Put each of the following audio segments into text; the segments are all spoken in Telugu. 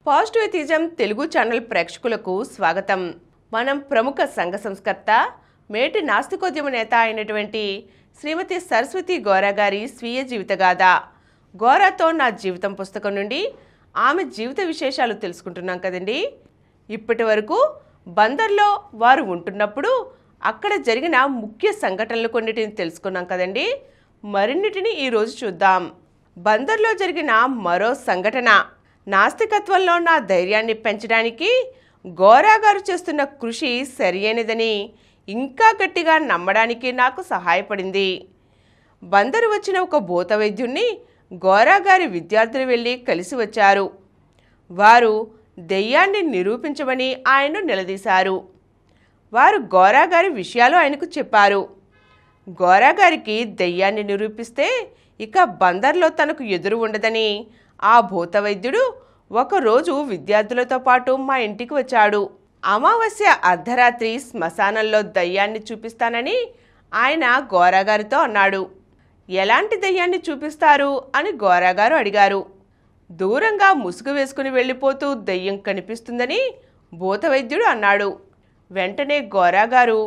పాజిటివిజం తెలుగు ఛానల్ ప్రేక్షకులకు స్వాగతం. మనం ప్రముఖ సంఘ సంస్కర్త మేటి నాస్తికోద్యమ నేత అయినటువంటి శ్రీమతి సరస్వతి గోరా గారి స్వీయ జీవితగాథ గోరాతో నా జీవితం పుస్తకం నుండి ఆమె జీవిత విశేషాలు తెలుసుకుంటున్నాం కదండి. ఇప్పటి వరకు బందర్లో వారు ఉంటున్నప్పుడు అక్కడ జరిగిన ముఖ్య సంఘటనలు కొన్నిటిని తెలుసుకున్నాం కదండి. మరిన్నిటిని ఈరోజు చూద్దాం. బందర్లో జరిగిన మరో సంఘటన నాస్తికత్వంలో నా ధైర్యాన్ని పెంచడానికి గోరా గారు చేస్తున్న కృషి సరియైనదని ఇంకా గట్టిగా నమ్మడానికి నాకు సహాయపడింది. బందరు వచ్చిన ఒక భూత వైద్యుణ్ణి గోరా గారి విద్యార్థులు వెళ్ళి కలిసి వచ్చారు. వారు దెయ్యాన్ని నిరూపించమని ఆయన్ను నిలదీశారు. వారు గోరా గారి విషయాలు ఆయనకు చెప్పారు. గోరా గారికి దెయ్యాన్ని నిరూపిస్తే ఇక బందర్లో తనకు ఎదురు ఉండదని ఆ భూత వైద్యుడు ఒకరోజు విద్యార్థులతో పాటు మా ఇంటికి వచ్చాడు. అమావాస్య అర్ధరాత్రి శ్మశానంలో దయ్యాన్ని చూపిస్తానని ఆయన గోరాగారితో అన్నాడు. ఎలాంటి దయ్యాన్ని చూపిస్తారు అని గోరాగారు అడిగారు. దూరంగా ముసుగు వేసుకుని వెళ్ళిపోతూ దయ్యం కనిపిస్తుందని భూత వైద్యుడు అన్నాడు. వెంటనే గోరాగారు,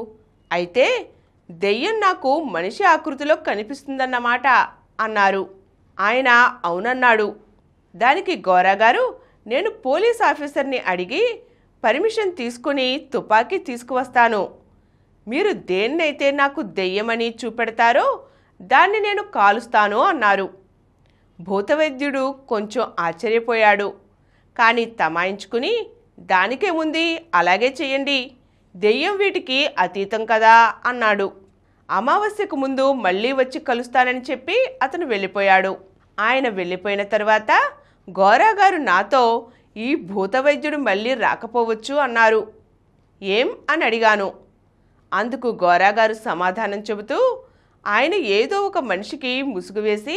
అయితే దెయ్యం నాకు మనిషి ఆకృతిలో కనిపిస్తుందన్నమాట అన్నారు. ఆయన అవునన్నాడు. దానికి గోరాగారు, నేను పోలీస్ ఆఫీసర్ని అడిగి పర్మిషన్ తీసుకుని తుపాకీ తీసుకువస్తాను. మీరు దేన్నైతే నాకు దెయ్యమని చూపెడతారో దాన్ని నేను కాలుస్తాను అన్నారు. భూతవైద్యుడు కొంచెం ఆశ్చర్యపోయాడు. కానీ తమాయించుకుని, దానికేముంది, అలాగే చెయ్యండి, దెయ్యం వీటికి అతీతం కదా అన్నాడు. అమావాస్యకు ముందు మళ్ళీ వచ్చి కలుస్తానని చెప్పి అతను వెళ్ళిపోయాడు. ఆయన వెళ్ళిపోయిన తర్వాత గోరాగారు నాతో, ఈ భూతవైద్యుడు మళ్ళీ రాకపోవచ్చు అన్నారు. ఏం అని అడిగాను. అందుకు గోరాగారు సమాధానం చెబుతూ, ఆయన ఏదో ఒక మనిషికి ముసుగు వేసి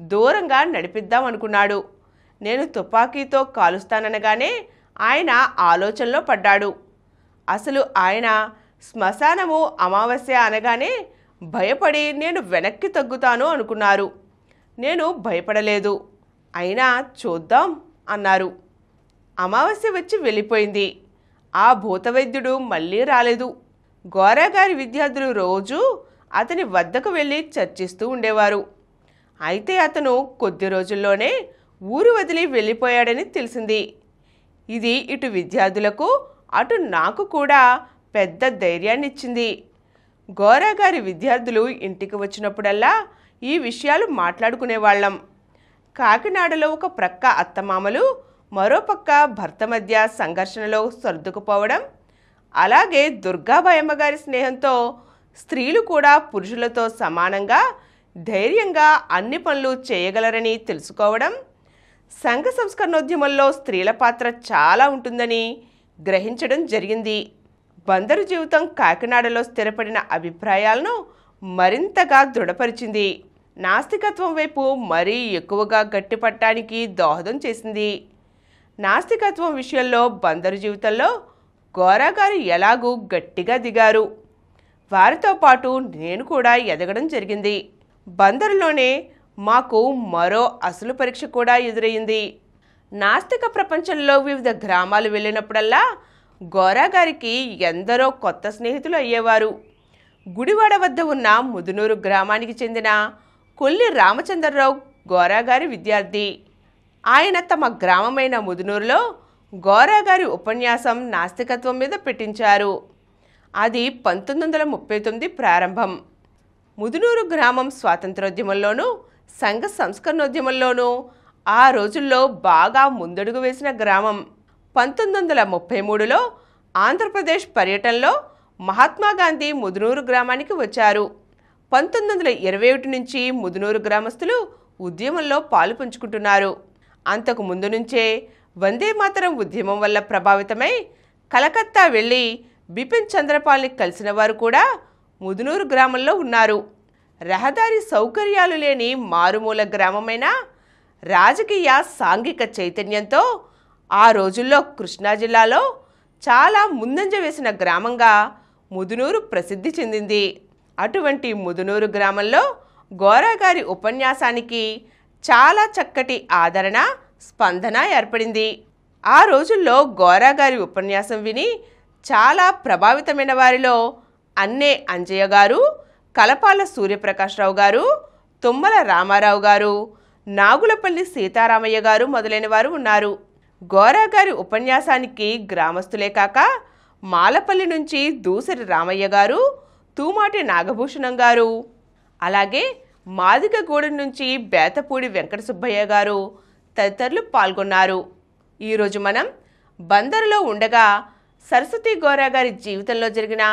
దూరంగా నడిపిద్దామనుకున్నాడు. నేను తుపాకీతో కాలుస్తాననగానే ఆయన ఆలోచనలో పడ్డాడు. అసలు ఆయన శ్మశానము అమావాస్య అనగానే భయపడి నేను వెనక్కి తగ్గుతాను అనుకున్నారు. నేను భయపడలేదు. అయినా చూద్దాం అన్నారు. అమావాస్య వచ్చి వెళ్ళిపోయింది. ఆ భూతవైద్యుడు మళ్ళీ రాలేదు. గోరాగారి విద్యార్థులు రోజూ అతని వద్దకు వెళ్ళి చర్చిస్తూ ఉండేవారు. అయితే అతను కొద్ది రోజుల్లోనే ఊరు వదిలి వెళ్ళిపోయాడని తెలిసింది. ఇది ఇటు విద్యార్థులకు అటు నాకు కూడా పెద్ద ధైర్యాన్నిచ్చింది. గోరాగారి విద్యార్థులు ఇంటికి వచ్చినప్పుడల్లా ఈ విషయాలు మాట్లాడుకునేవాళ్ళం. కాకినాడలో ఒక ప్రక్క అత్తమామలు, మరో పక్క భర్త మధ్య సంఘర్షణలో సర్దుకుపోవడం, అలాగే దుర్గాబాయమ్మ గారి స్నేహంతో స్త్రీలు కూడా పురుషులతో సమానంగా ధైర్యంగా అన్ని పనులు చేయగలరని తెలుసుకోవడం, సంఘ సంస్కరణోద్యమంలో స్త్రీల పాత్ర చాలా ఉంటుందని గ్రహించడం జరిగింది. బందరు జీవితం కాకినాడలో స్థిరపడిన అభిప్రాయాలను మరింతగా దృఢపరిచింది. నాస్తికత్వం వైపు మరీ ఎక్కువగా గట్టిపట్టడానికి దోహదం చేసింది. నాస్తికత్వం విషయంలో బందరు జీవితంలో గోరాగారు ఎలాగూ గట్టిగా దిగారు. వారితో పాటు నేను కూడా ఎదగడం జరిగింది. బందరులోనే మాకు మరో అసలు పరీక్ష కూడా ఎదురయ్యింది. నాస్తిక ప్రపంచంలో వివిధ గ్రామాలు వెళ్ళినప్పుడల్లా గోరాగారికి ఎందరో కొత్త స్నేహితులు అయ్యేవారు. గుడివాడ వద్ద ఉన్న ముదునూరు గ్రామానికి చెందిన కొల్లి రామచంద్రరావు గోరాగారి విద్యార్థి. ఆయన తమ గ్రామమైన ముదునూరులో గోరాగారి ఉపన్యాసం నాస్తికత్వం మీద పెట్టించారు. అది 1939 ప్రారంభం. ముదునూరు గ్రామం స్వాతంత్రోద్యమంలోనూ సంఘ సంస్కరణోద్యమంలోనూ ఆ రోజుల్లో బాగా ముందడుగు వేసిన గ్రామం. 1933లో ఆంధ్రప్రదేశ్ పర్యటనలో మహాత్మాగాంధీ ముదునూరు గ్రామానికి వచ్చారు. 1921 నుంచి ముదునూరు గ్రామస్తులు ఉద్యమంలో పాలు పంచుకుంటున్నారు. అంతకు ముందు నుంచే వందే మాతరం ఉద్యమం వల్ల ప్రభావితమై కలకత్తా వెళ్ళి బిపిన్ చంద్రపాల్ని కలిసిన వారు కూడా ముదునూరు గ్రామంలో ఉన్నారు. రహదారి సౌకర్యాలు లేని మారుమూల గ్రామమైన రాజకీయ సాంఘిక చైతన్యంతో ఆ రోజుల్లో కృష్ణా జిల్లాలో చాలా ముందంజ వేసిన గ్రామంగా ముదునూరు ప్రసిద్ధి చెందింది. అటువంటి ముదునూరు గ్రామంలో గోరాగారి ఉపన్యాసానికి చాలా చక్కటి ఆదరణ, స్పందన ఏర్పడింది. ఆ రోజుల్లో గోరా గారి ఉపన్యాసం విని చాలా ప్రభావితమైన వారిలో అన్నే అంజయ్య గారు, కలపాల సూర్యప్రకాశ్రావు గారు, తుమ్మల రామారావు గారు, నాగులపల్లి సీతారామయ్య గారు మొదలైన వారు ఉన్నారు. గోరా గారి ఉపన్యాసానికి గ్రామస్తులే కాక మాలపల్లి నుంచి దూసరి రామయ్య గారు, తూమాటి నాగభూషణం గారు, అలాగే మాదిగగూడెం నుంచి బేతపూడి వెంకట సుబ్బయ్య గారు తదితరులు పాల్గొన్నారు. ఈరోజు మనం బందరులో ఉండగా సరస్వతి గోరా గారి జీవితంలో జరిగిన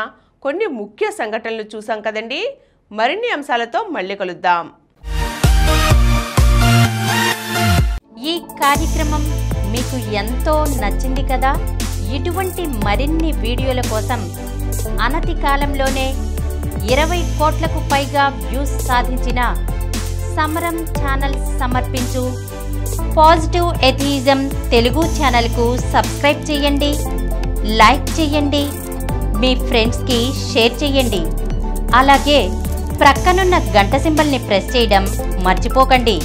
కొన్ని ముఖ్య సంఘటనలు చూసాం కదండి. మరిన్ని అంశాలతో మళ్ళీ కలుద్దాం. ఈ కార్యక్రమం మీకు ఎంతో నచ్చింది కదా. ఇటువంటి మరిన్ని వీడియోల కోసం అనతి కాలంలోనే 20 కోట్లకు పైగా వ్యూస్ సాధించిన సమరం ఛానల్ సమర్పించు పాజిటివ్ ఎథియిజం తెలుగు ఛానల్కు సబ్స్క్రైబ్ చేయండి, లైక్ చేయండి, మీ ఫ్రెండ్స్కి షేర్ చేయండి. అలాగే ప్రక్కనున్న గంట సింబల్ని ప్రెస్ చేయడం మర్చిపోకండి.